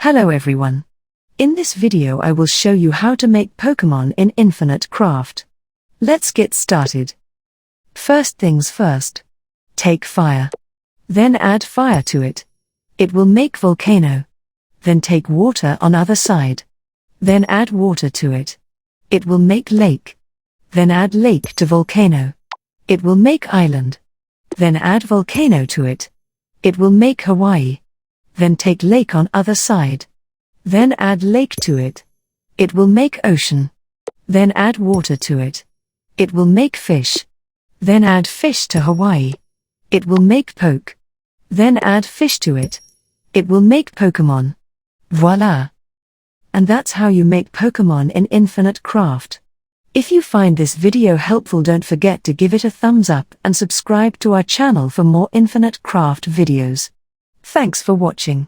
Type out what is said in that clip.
Hello everyone. In this video I will show you how to make Pokemon in Infinite Craft. Let's get started. First things first. Take fire. Then add fire to it. It will make volcano. Then take water on other side. Then add water to it. It will make lake. Then add lake to volcano. It will make island. Then add volcano to it. It will make Hawaii. Then take lake on other side. Then add lake to it. It will make ocean. Then add water to it. It will make fish. Then add fish to Hawaii. It will make poke. Then add fish to it. It will make Pokemon. Voila! And that's how you make Pokemon in Infinite Craft. If you find this video helpful, don't forget to give it a thumbs up and subscribe to our channel for more Infinite Craft videos. Thanks for watching.